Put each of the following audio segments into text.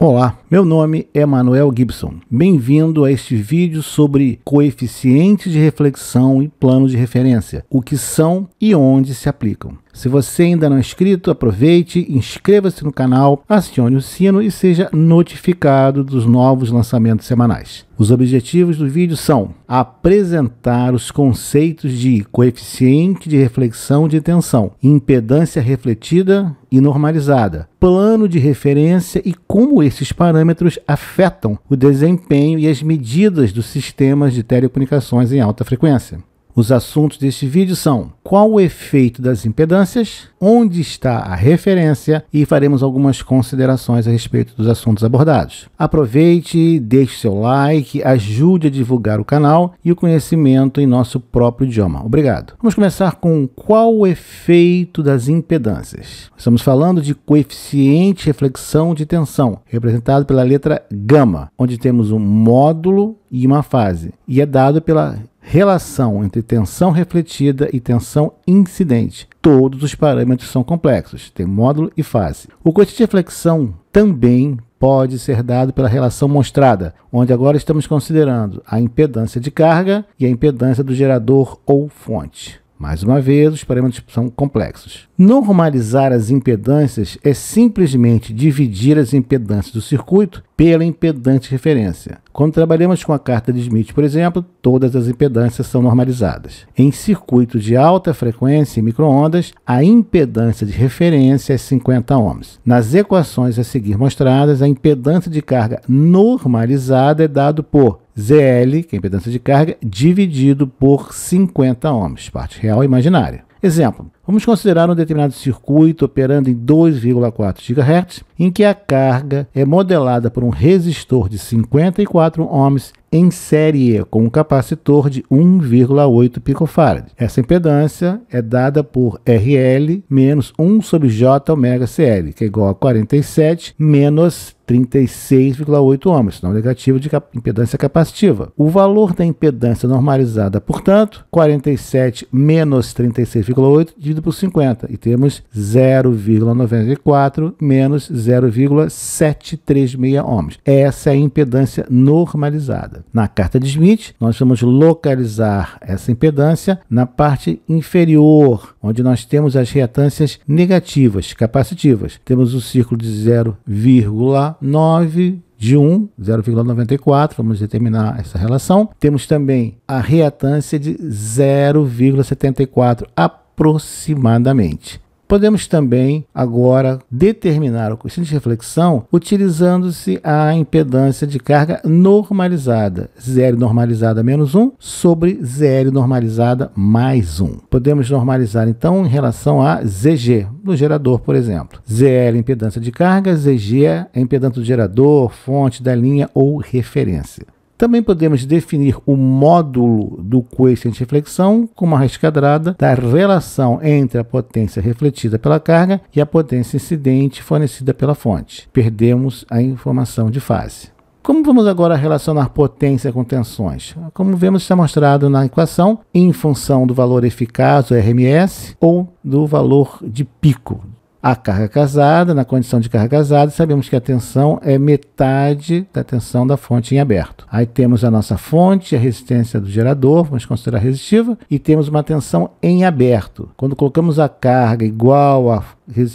Olá, meu nome é Manuel Gibson. Bem-vindo a este vídeo sobre coeficientes de reflexão e plano de referência, o que são e onde se aplicam. Se você ainda não é inscrito, aproveite, inscreva-se no canal, acione o sino e seja notificado dos novos lançamentos semanais. Os objetivos do vídeo são apresentar os conceitos de coeficiente de reflexão de tensão, impedância refletida e normalizada, plano de referência e como esses parâmetros afetam o desempenho e as medidas dos sistemas de telecomunicações em alta frequência. Os assuntos deste vídeo são: qual o efeito das impedâncias, onde está a referência e faremos algumas considerações a respeito dos assuntos abordados. Aproveite, deixe seu like, ajude a divulgar o canal e o conhecimento em nosso próprio idioma. Obrigado. Vamos começar com qual o efeito das impedâncias. Estamos falando de coeficiente de reflexão de tensão, representado pela letra gama, onde temos um módulo e uma fase, e é dado pela relação entre tensão refletida e tensão incidente. Todos os parâmetros são complexos, tem módulo e fase. O coeficiente de reflexão também pode ser dado pela relação mostrada, onde agora estamos considerando a impedância de carga e a impedância do gerador ou fonte. Mais uma vez, os parâmetros são complexos. Normalizar as impedâncias é simplesmente dividir as impedâncias do circuito pela impedância de referência. Quando trabalhamos com a carta de Smith, por exemplo, todas as impedâncias são normalizadas. Em circuito de alta frequência e microondas, a impedância de referência é 50 ohms. Nas equações a seguir mostradas, a impedância de carga normalizada é dado por ZL, que é a impedância de carga, dividido por 50 ohms, parte real e imaginária. Exemplo, vamos considerar um determinado circuito operando em 2,4 GHz, em que a carga é modelada por um resistor de 54 ohms em série com um capacitor de 1,8 picofarad. Essa impedância é dada por RL menos 1 sobre J ômega CL, que é igual a 47 menos 36,8 ohms, não negativo de impedância capacitiva. O valor da impedância normalizada, portanto, 47 menos 36,8 dividido por 50, e temos 0,94 menos 0,736 ohms. Essa é a impedância normalizada. Na carta de Smith, nós vamos localizar essa impedância na parte inferior, onde nós temos as reatâncias negativas, capacitivas. Temos o círculo de 0,9 de 1, 0,94, vamos determinar essa relação. Temos também a reatância de 0,74 aproximadamente. Podemos também agora determinar o coeficiente de reflexão utilizando-se a impedância de carga normalizada, ZL normalizada menos 1 sobre ZL normalizada mais 1. Podemos normalizar então em relação a ZG, do gerador, por exemplo. ZL é impedância de carga, ZG é a impedância do gerador, fonte da linha ou referência. Também podemos definir o módulo do coeficiente de reflexão com uma raiz quadrada da relação entre a potência refletida pela carga e a potência incidente fornecida pela fonte. Perdemos a informação de fase. Como vamos agora relacionar potência com tensões? Como vemos, está mostrado na equação em função do valor eficaz, o RMS, ou do valor de pico. A carga casada, na condição de carga casada, sabemos que a tensão é metade da tensão da fonte em aberto. Aí temos a nossa fonte, a resistência do gerador, vamos considerar resistiva, e temos uma tensão em aberto. Quando colocamos a carga igual à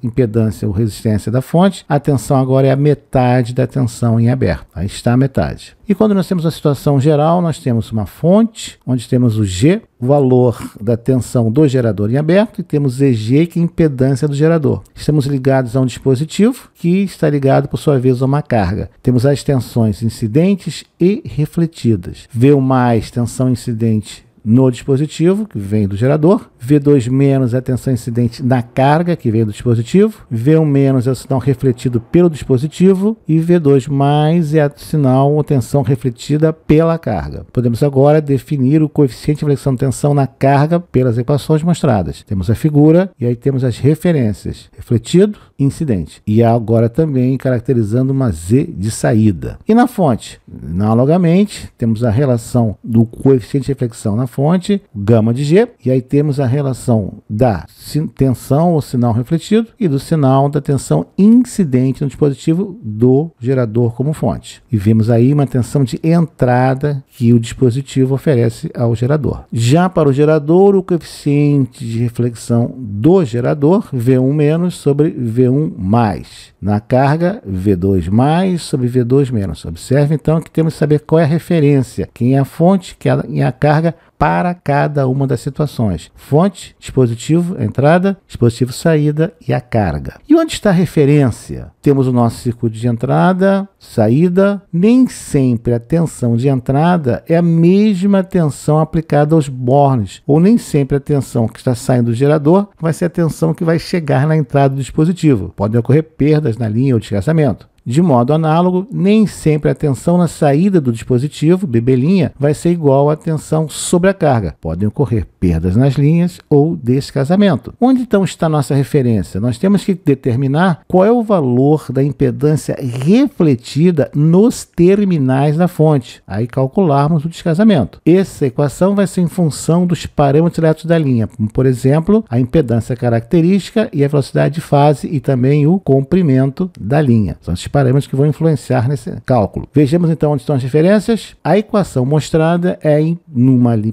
impedância ou resistência da fonte, a tensão agora é a metade da tensão em aberto. Aí está a metade. E quando nós temos a situação geral, nós temos uma fonte, onde temos o G, o valor da tensão do gerador em aberto, e temos EG, que é a impedância do gerador. Estamos ligados a um dispositivo, que está ligado, por sua vez, a uma carga. Temos as tensões incidentes e refletidas. V mais tensão incidente no dispositivo, que vem do gerador. V2 menos é a tensão incidente na carga, que vem do dispositivo. V1 menos é o sinal refletido pelo dispositivo. E V2 mais é o sinal ou tensão refletida pela carga. Podemos agora definir o coeficiente de reflexão de tensão na carga pelas equações mostradas. Temos a figura e aí temos as referências: refletido, incidente. E agora também caracterizando uma Z de saída. E na fonte? Analogamente, temos a relação do coeficiente de reflexão na fonte fonte, gama de G, e aí temos a relação da tensão ou sinal refletido e do sinal da tensão incidente no dispositivo do gerador como fonte. E vimos aí uma tensão de entrada que o dispositivo oferece ao gerador. Já para o gerador, o coeficiente de reflexão do gerador, V1- sobre V1+. Na carga, V2+ sobre V2-. Observe então que temos que saber qual é a referência, quem é a fonte, quem é a carga para cada uma das situações. Fonte, dispositivo, entrada, dispositivo, saída e a carga. E onde está a referência? Temos o nosso circuito de entrada, saída. Nem sempre a tensão de entrada é a mesma tensão aplicada aos bornes, ou nem sempre a tensão que está saindo do gerador vai ser a tensão que vai chegar na entrada do dispositivo. Podem ocorrer perdas na linha ou desgastamento. De modo análogo, nem sempre a tensão na saída do dispositivo, BB', vai ser igual à tensão sobre a carga. Podem ocorrer perdas nas linhas ou descasamento. Onde então está a nossa referência? Nós temos que determinar qual é o valor da impedância refletida nos terminais da fonte. Aí calcularmos o descasamento. Essa equação vai ser em função dos parâmetros elétricos da linha, como por exemplo, a impedância característica e a velocidade de fase e também o comprimento da linha. São esses parâmetros que vão influenciar nesse cálculo. Vejamos então onde estão as referências. A equação mostrada é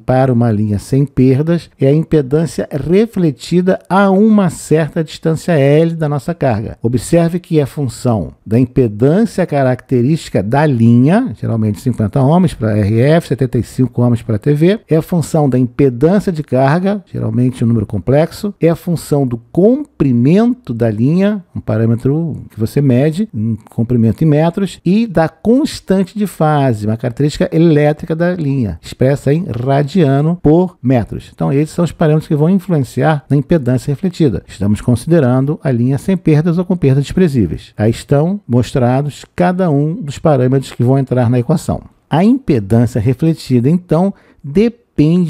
para uma linha sem perdas, é a impedância refletida a uma certa distância L da nossa carga. Observe que é função da impedância característica da linha, geralmente 50 ohms para RF, 75 ohms para TV, é a função da impedância de carga, geralmente um número complexo, é a função do comprimento da linha, um parâmetro que você mede, comprimento em metros, e da constante de fase, uma característica elétrica da linha, expressa em radiano por metros. Então, esses são os parâmetros que vão influenciar na impedância refletida. Estamos considerando a linha sem perdas ou com perdas desprezíveis. Aí estão mostrados cada um dos parâmetros que vão entrar na equação. A impedância refletida, então, depende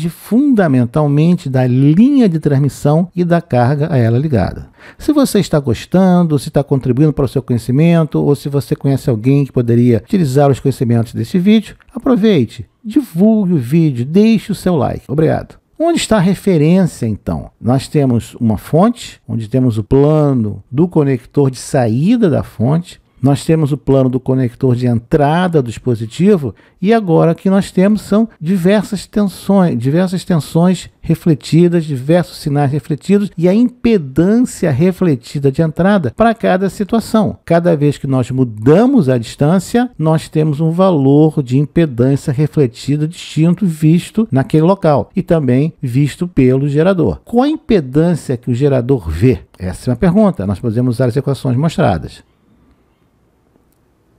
fundamentalmente da linha de transmissão e da carga a ela ligada. Se você está gostando, se está contribuindo para o seu conhecimento, ou se você conhece alguém que poderia utilizar os conhecimentos desse vídeo, aproveite, divulgue o vídeo, deixe o seu like. Obrigado. Onde está a referência, então? Nós temos uma fonte, onde temos o plano do conector de saída da fonte, nós temos o plano do conector de entrada do dispositivo e agora o que nós temos são diversas tensões refletidas, diversos sinais refletidos e a impedância refletida de entrada para cada situação. Cada vez que nós mudamos a distância, nós temos um valor de impedância refletida distinto visto naquele local e também visto pelo gerador. Qual a impedância que o gerador vê? Essa é uma pergunta. Nós podemos usar as equações mostradas.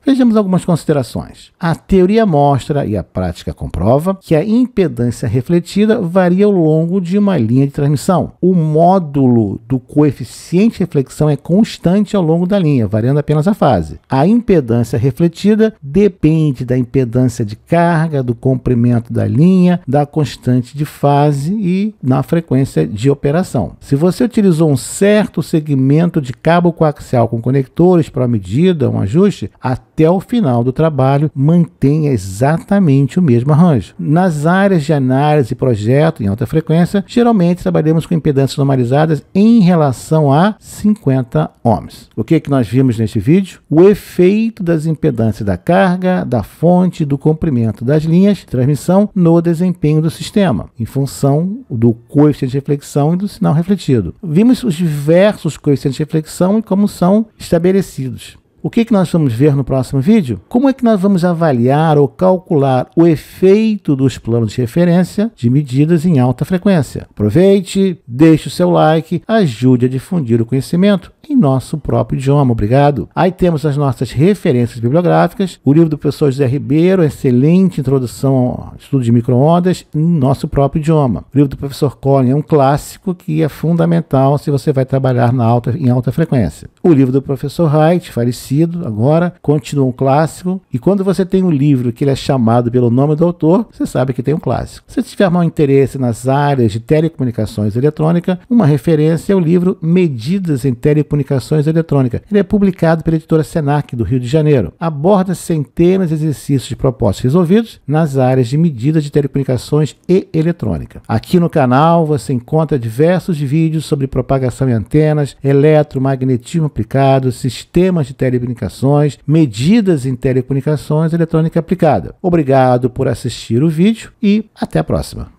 Vejamos algumas considerações. A teoria mostra, e a prática comprova, que a impedância refletida varia ao longo de uma linha de transmissão. O módulo do coeficiente de reflexão é constante ao longo da linha, variando apenas a fase. A impedância refletida depende da impedância de carga, do comprimento da linha, da constante de fase e na frequência de operação. Se você utilizou um certo segmento de cabo coaxial com conectores para uma medida, um ajuste, até o final do trabalho, mantenha exatamente o mesmo arranjo. Nas áreas de análise e projeto em alta frequência, geralmente trabalhamos com impedâncias normalizadas em relação a 50 ohms. O que nós vimos neste vídeo? O efeito das impedâncias da carga, da fonte e do comprimento das linhas de transmissão no desempenho do sistema, em função do coeficiente de reflexão e do sinal refletido. Vimos os diversos coeficientes de reflexão e como são estabelecidos. O que nós vamos ver no próximo vídeo? Como é que nós vamos avaliar ou calcular o efeito dos planos de referência de medidas em alta frequência? Aproveite, deixe o seu like, ajude a difundir o conhecimento em nosso próprio idioma. Obrigado. Aí temos as nossas referências bibliográficas, o livro do professor José Ribeiro, excelente introdução ao estudo de micro-ondas em nosso próprio idioma. O livro do professor Colin é um clássico que é fundamental se você vai trabalhar em alta frequência. O livro do professor Wright, falecido agora, continua um clássico. E quando você tem um livro que ele é chamado pelo nome do autor, você sabe que tem um clássico. Se tiver mau interesse nas áreas de telecomunicações eletrônicas, uma referência é o livro Medidas em Telecomunicações Eletrônicas. Ele é publicado pela editora Senac, do Rio de Janeiro. Aborda centenas de exercícios de propósitos resolvidos nas áreas de medidas de telecomunicações e eletrônica. Aqui no canal você encontra diversos vídeos sobre propagação em antenas, eletromagnetismo aplicado, sistemas de telecomunicações, medidas em telecomunicações eletrônica aplicada. Obrigado por assistir o vídeo e até a próxima.